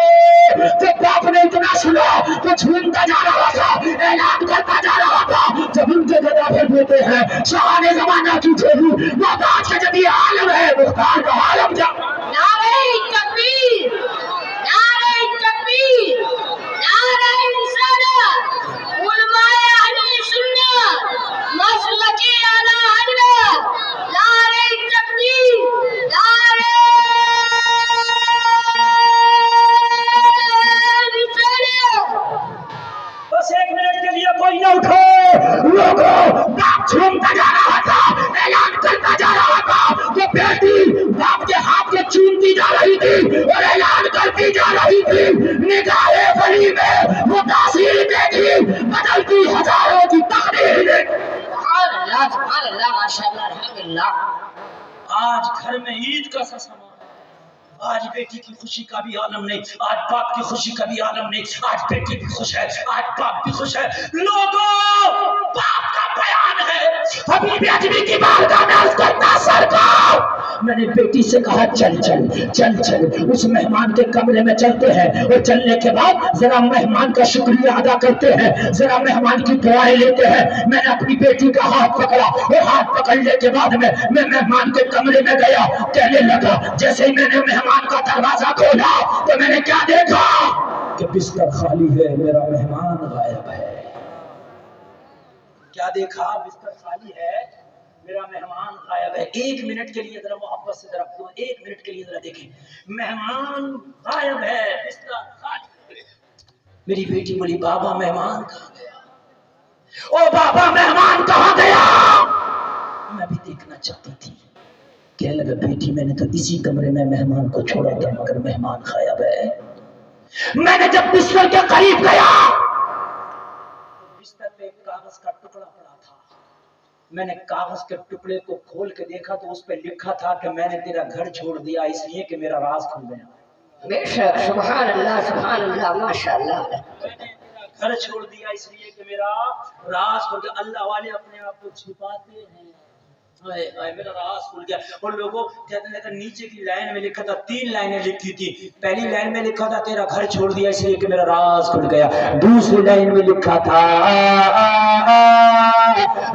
جب باپ نے اتنا سنا تو جھومتا جا رہا تھا، اعلان کرتا جا رہا تھا. جب ان کے گدا پھر دیتے ہیں شاہان زمانہ کی چھوڑی محتاج کا جب یہ عالم ہے مختار کا عالم جب. نعرہ تکبیر، نعرہ تکبیر، نعرہ رسالت، علماء اہل سنت، مسلک اعلی حضرت، نعرہ تکبیر، زندگی میں وہ تاثیر بیٹی بدلتی ہزاروں کی تقدیر. سبحان اللہ ماشاءاللہ الحمدللہ. آج گھر میں عید کا سا سما، آج بیٹی کی خوشی کا بھی عالم نہیں، آج باپ کی خوشی کا بھی عالم نہیں. آج بیٹی بھی خوش ہے، آج باپ بھی خوش ہے. لوگوں، باپ کا بیان ہے. حبیب اجمی کی بارگاہ میں عرض کرتا سرکار، میں نے بیٹی سے کہا چل چل چل چل اس مہمان کے کمرے میں چلتے ہیں، اور چلنے کے بعد ذرا مہمان کا شکریہ ادا کرتے ہیں، ذرا مہمان کی دعائیں لیتے ہیں. میں نے اپنی بیٹی کا ہاتھ پکڑا، اور ہاتھ پکڑنے کے بعد میں مہمان کے کمرے میں گیا. کہنے لگا، جیسے ہی میں نے مہمان کا دروازہ کھولا تو میں نے کیا دیکھا کہ بستر خالی ہے، میرا مہمان غائب ہے. کیا دیکھا؟ بستر خالی ہے، میرا مہمان غائب ہے. ایک منٹ کے لیے ذرا محبت سے ذرا ایک منٹ کے لیے ذرا دیکھیں، مہمان غائب ہے، بستر خالی ہے. میری بیٹی بولی، بابا مہمان کہاں گیا؟ او بابا مہمان کہاں گیا؟ میں بھی دیکھنا چاہتی تھی. کہنے لگا، بیٹی میں نے تو اسی کمرے میں مہمان کو چھوڑا تھا، مگر مہمان غائب ہے. میں نے جب بستر کے قریب گیا، بستر پہ ایک کاغذ کا ٹکڑا پڑا تھا. میں نے کاغذ کے ٹکڑے کو کھول کے دیکھا تو اس پہ لکھا تھا کہ میں نے تیرا گھر چھوڑ دیا اس لیے کہ میرا راز کھل گیا. بے شک سبحان اللہ ماشاءاللہ. میں نے تیرا گھر چھوڑ دیا اس لیے کہ میرا راز کھل گیا. اللہ والے اپنے آپ کو چھپاتے ہیں. میرا راز کھل گیا. اور لوگوں کہتے ہیں نیچے کی لائن میں لکھا تھا، 3 لائنیں لکھی تھی. پہلی لائن میں لکھا تھا تیرا گھر چھوڑ دیا اس لیے کہ میرا راز کھل گیا. دوسری لائن میں لکھا تھا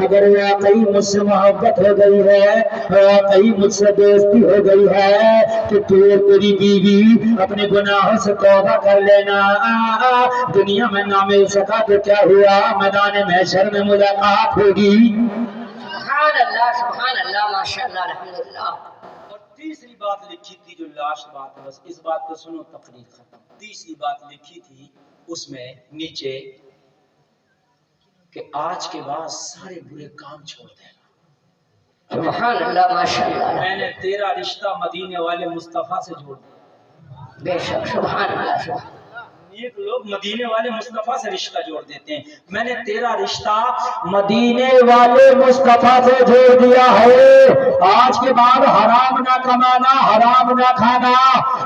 اگر واقعی مجھ سے محبت ہو گئی ہے، واقعی مجھ سے دوستی ہو گئی ہے تو تو تیری بیوی اپنے گناہوں سے توبہ کر لینا. دنیا میں نہ مل سکا تو کیا ہوا، میدان محشر میں ملاقات ہوگی. سبحان اللہ ماشاءاللہ الحمدللہ. اور تیسری بات لکھی تھی جو لاسٹ بات ہے، بس اس بات کو سنو، تقریر ختم. تیسری بات لکھی تھی اس میں نیچے کہ آج کے بعد سارے برے کام چھوڑ دینا. سبحان اللہ ماشاءاللہ. میں نے تیرا رشتہ مدینے والے مصطفیٰ سے جوڑ دیا. بے شک سبحان اللہ. ایک لوگ مدینے والے مصطفیٰ سے رشتہ جوڑ دیتے ہیں. میں نے تیرا رشتہ مدینے والے مصطفیٰ سے جوڑ دیا ہے. آج کے بعد حرام نہ کمانا، حرام نہ کھانا.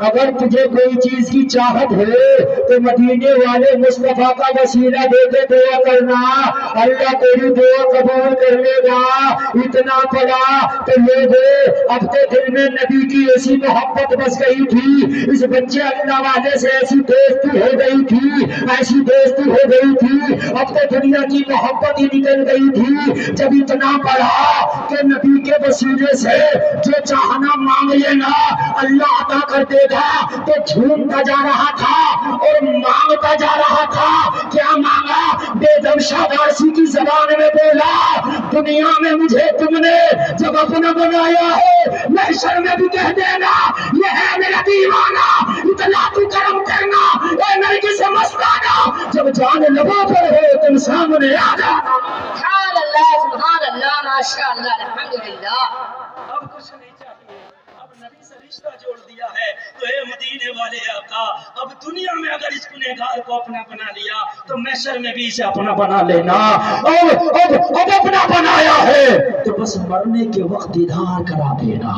اگر تجھے کوئی چیز کی چاہت ہے تو مدینے والے مصطفیٰ کا وسیلہ دے کے دعا کرنا، اللہ تیری دعا قبول کر لے گا. اتنا پڑا تو لوگوں اب تو دل میں نبی کی ایسی محبت بس گئی تھی، اس بچے اللہ والے سے ایسی دوستی ہو گئی تھی، ایسی دوستی ہو گئی تھی، اب تو دنیا کی محبت ہی نکل گئی تھی. جب اتنا پڑھا کہ نبی کے وسیلے سے جو چاہنا مانگ لینا اللہ عطا کر دے گا، تو جھومتا جا رہا تھا اور مانگتا جا رہا تھا. کیا مانگا؟ بے دم شاباشی کی زبان میں بولا، دنیا میں مجھے تم نے جب اپنا بنایا ہے، محشر میں بھی کہہ دینا یہ ہے میرا دیوانہ، اتنا تو کرم کرنا اے نرگس سے مستانہ، جب جان لبوں پر ہو تم سامنے آ جانا. سبحان اللہ ماشاءاللہ الحمدللہ. اب کچھ نہیں چاہیے، اب نبی سے رشتہ جوڑ دیا ہے تو اے مدینے والے آقا، اب دنیا میں اگر اس گنہگار کو اپنا بنا لیا تو محشر میں بھی اسے اپنا بنا لینا. اب اپنا بنایا ہے تو بس مرنے کے وقت دیدار کرا دینا.